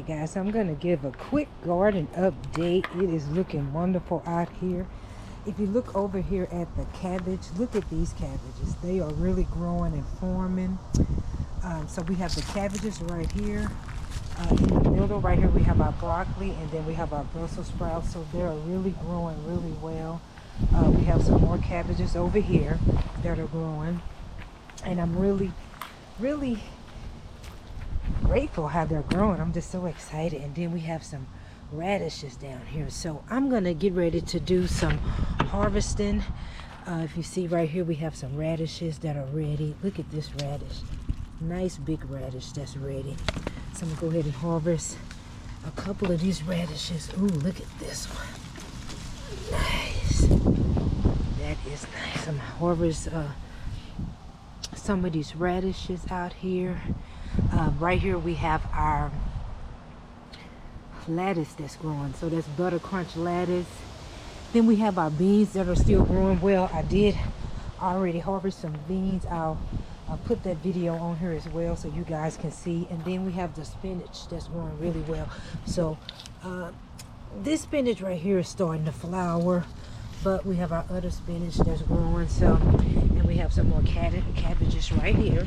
guys, I'm gonna give a quick garden update. It is looking wonderful out here. If you look over here at the cabbage, look at these cabbages. They are really growing and forming. So we have the cabbages right here. In the middle right here we have our broccoli, and then we have our Brussels sprouts. So they're really growing really well. We have some more cabbages over here that are growing, and I'm really grateful how they're growing. I'm just so excited. And then we have some radishes down here, so I'm gonna get ready to do some harvesting. If you see right here, we have some radishes that are ready. Look at this radish, nice big radish that's ready. So I'm gonna go ahead and harvest a couple of these radishes. Ooh, look at this one, nice. That is nice. I'm gonna harvest some of these radishes out here. Right here we have our lettuce that's growing, so that's butter crunch lettuce. Then we have our beans that are still growing well. I did already harvest some beans. I'll put that video on here as well so you guys can see. And then we have the spinach that's growing really well. So this spinach right here is starting to flower, but we have our other spinach that's growing. So, and we have some more cabbages right here,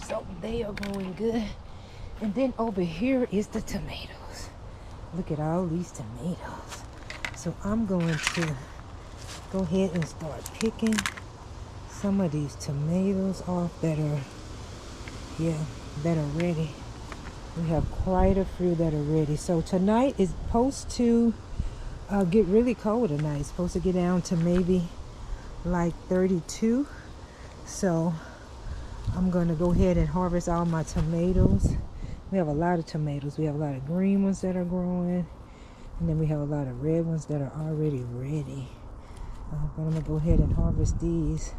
so they are going good. And then over here is the tomatoes. Look at all these tomatoes. So I'm going to go ahead and start picking some of these tomatoes off that are ready. We have quite a few that are ready. So tonight is supposed to get really cold tonight. It's supposed to get down to maybe like 32. So I'm going to go ahead and harvest all my tomatoes. We have a lot of tomatoes. We have a lot of green ones that are growing, and then we have a lot of red ones that are already ready. But I'm going to go ahead and harvest these.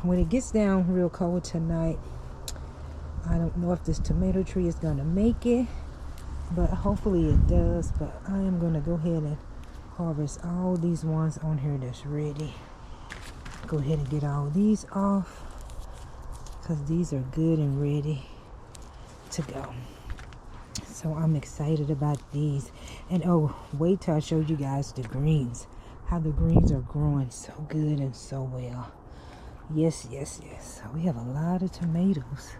When it gets down real cold tonight, I don't know if this tomato tree is going to make it, but hopefully it does. But I am going to go ahead and harvest all these ones on here that's ready. Go ahead and get all these off, because these are good and ready to go. So I'm excited about these. And oh, wait till I show you guys the greens, how the greens are growing so good and so well. Yes. So we have a lot of tomatoes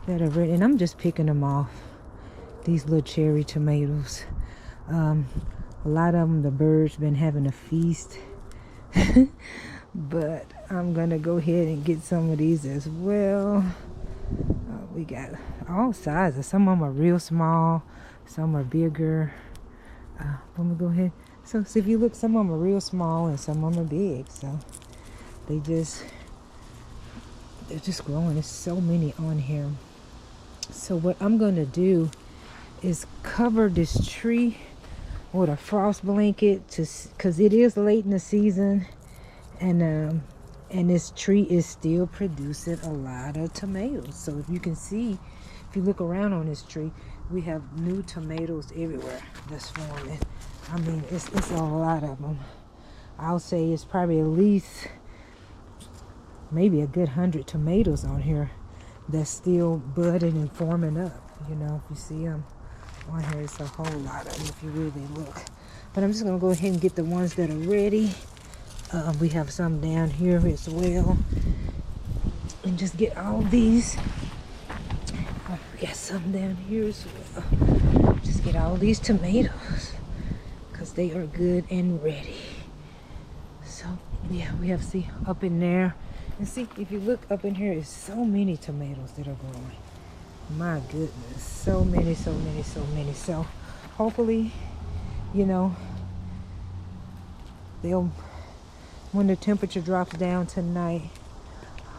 that are ready, and I'm just picking them off, these little cherry tomatoes. A lot of them, the birds been having a feast. But I'm gonna go ahead and get some of these as well. We got all sizes. Some of them are real small, some are bigger. Let me go ahead. So if you look, some of them are real small and some of them are big. So they're just growing. There's so many on here. So what I'm gonna do is cover this tree with a frost blanket, because it is late in the season, and this tree is still producing a lot of tomatoes. So if you can see, if you look around on this tree, we have new tomatoes everywhere that's forming. I mean, it's a lot of them. I'll say it's probably at least maybe a good 100 tomatoes on here that's still budding and forming up. You know, if you see them on here, it's a whole lot of them if you really look. But I'm just gonna go ahead and get the ones that are ready. We have some down here as well, and just get all these. We got some down here as well. Just get all these tomatoes, because they are good and ready. So yeah, we have, see, up in there, and see, if you look up in here, there's so many tomatoes that are growing. My goodness, so many. So hopefully, you know, when the temperature drops down tonight,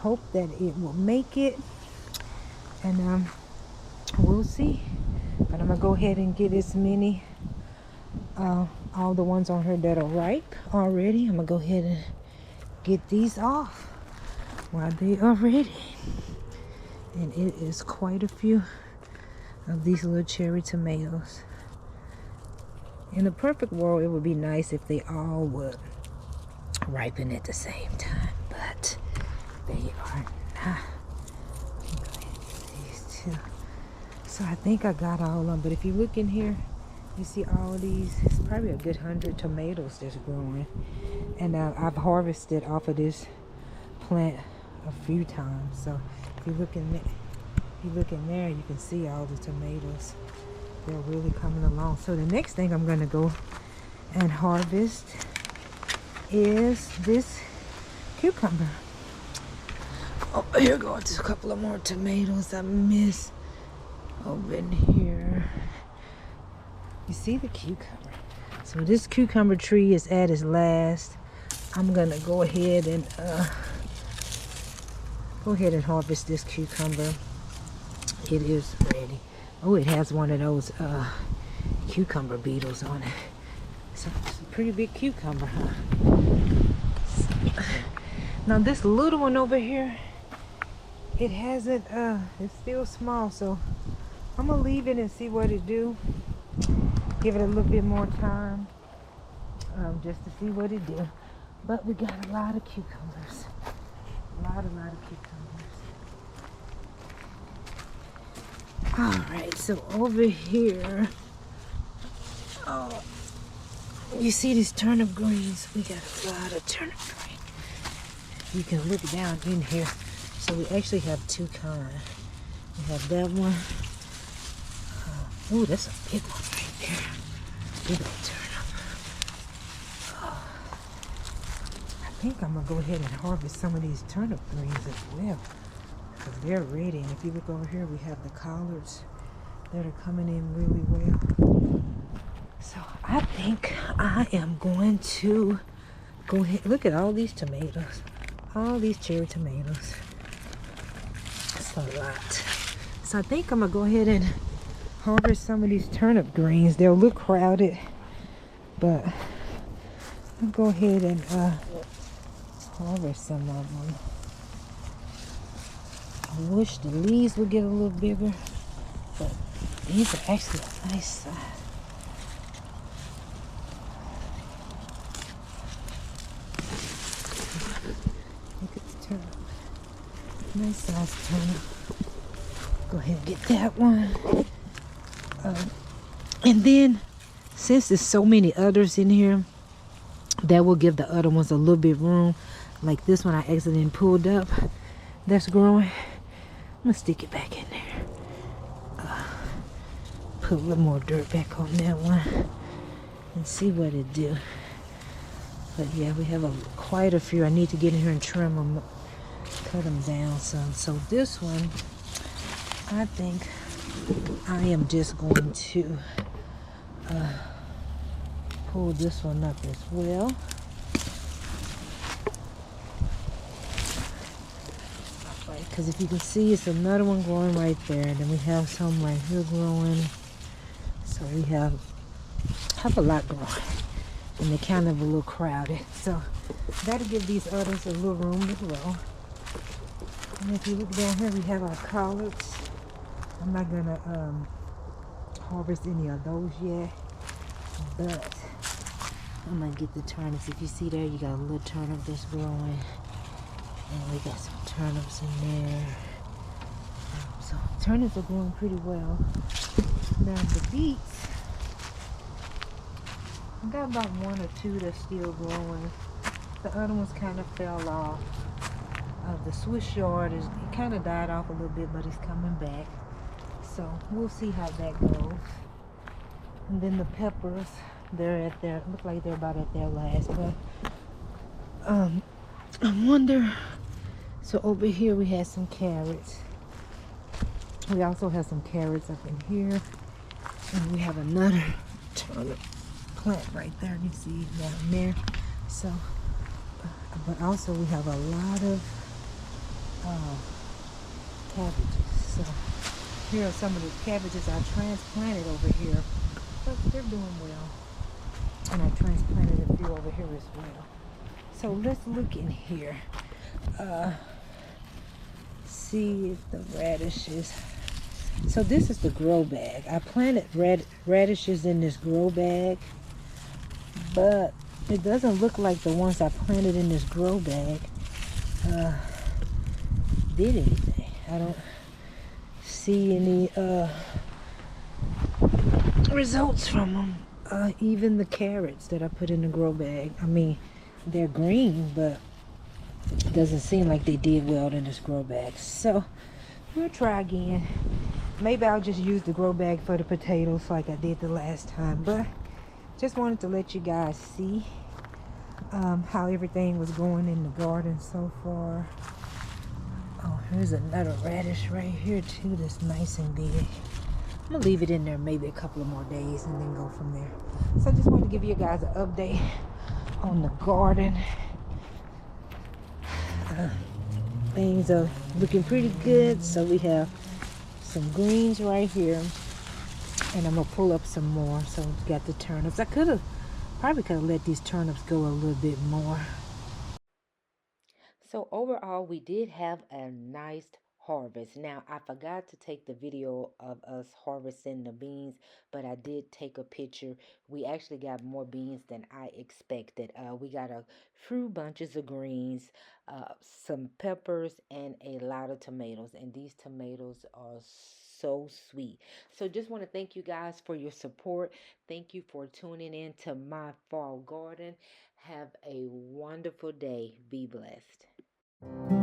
hope that it will make it, and we'll see. But I'm gonna go ahead and get as many, all the ones on here that are ripe already. I'm gonna go ahead and get these off while they are ready. And it is quite a few of these little cherry tomatoes. In a perfect world, it would be nice if they all would ripen at the same time, but they are not. These two. So I think I got all of them. But if you look in here, you see all these. It's probably a good 100 tomatoes that's growing. And I've harvested off of this plant a few times. So if you look in there, you can see all the tomatoes. They're really coming along. So the next thing I'm gonna go and harvest is this cucumber. Oh, here goes a couple of more tomatoes I missed over in here. You see the cucumber? So this cucumber tree is at its last. I'm gonna go ahead and harvest this cucumber. It is ready. Oh, it has one of those cucumber beetles on it. So it's a pretty big cucumber, huh? Now this little one over here, it hasn't, it's still small, so I'm gonna leave it and see what it do. Give it a little bit more time, just to see what it do. But we got a lot of cucumbers. A lot of cucumbers. All right, so over here, oh, you see these turnip greens? We got a lot of turnip greens. You can look down in here. So we actually have two kinds. We have that one. Oh, that's a big one right there. Big old turnip. Oh. I think I'm gonna go ahead and harvest some of these turnip greens as well, because they're ready. And if you look over here, we have the collards that are coming in really well. So I think I am going to go ahead. Look at all these tomatoes. All these cherry tomatoes. That's a lot. So I think I'm gonna go ahead and harvest some of these turnip greens. They'll look crowded, but I'll go ahead and harvest some of them. I wish the leaves would get a little bigger, but these are actually a nice size. Look at the turnip. Nice size turnip. Go ahead and get that one. And then, since there's so many others in here, that will give the other ones a little bit room. Like this one I accidentally pulled up. That's growing. I'm gonna stick it back in there. Put a little more dirt back on that one and see what it do. But yeah, we have quite a few. I need to get in here and trim them, cut them down some. So this one, I think I am just going to pull this one up as well. Because if you can see, it's another one growing right there. And then we have some right here growing. So we have a lot growing. And they're kind of a little crowded. So that'll give these others a little room as well. And if you look down here, we have our collards. I'm not gonna harvest any of those yet, but I'm gonna get the turnips. If you see there, you got a little turnip that's growing, and we got some turnips in there. So turnips are growing pretty well. Now the beets, I got about one or two that's still growing. The other ones kind of fell off. The Swiss chard it kind of died off a little bit, but it's coming back. So we'll see how that goes. And then the peppers, they're at their, look like they're about at their last. But I wonder. So over here we had some carrots. We also have some carrots up in here, and we have another turnip plant right there. You see down there. So, but also we have a lot of cabbages. So here are some of the cabbages I transplanted over here, but they're doing well. And I transplanted a few over here as well. So let's look in here. See if the radishes. So this is the grow bag. I planted radishes in this grow bag, but it doesn't look like the ones I planted in this grow bag did anything. I don't see any results from them. Even the carrots that I put in the grow bag. I mean, they're green, but it doesn't seem like they did well in this grow bag. So we'll try again. Maybe I'll just use the grow bag for the potatoes like I did the last time. But just wanted to let you guys see how everything was going in the garden so far. Oh, here's another radish right here too that's nice and big. I'm gonna leave it in there maybe a couple of more days and then go from there. So I just wanted to give you guys an update on the garden. Things are looking pretty good. So we have some greens right here, and I'm gonna pull up some more. So we got the turnips. I probably could have let these turnips go a little bit more. So overall, we did have a nice harvest. Now, I forgot to take the video of us harvesting the beans, but I did take a picture. We actually got more beans than I expected. We got a few bunches of greens, some peppers, and a lot of tomatoes. And these tomatoes are so sweet. So just want to thank you guys for your support. Thank you for tuning in to my fall garden. Have a wonderful day. Be blessed.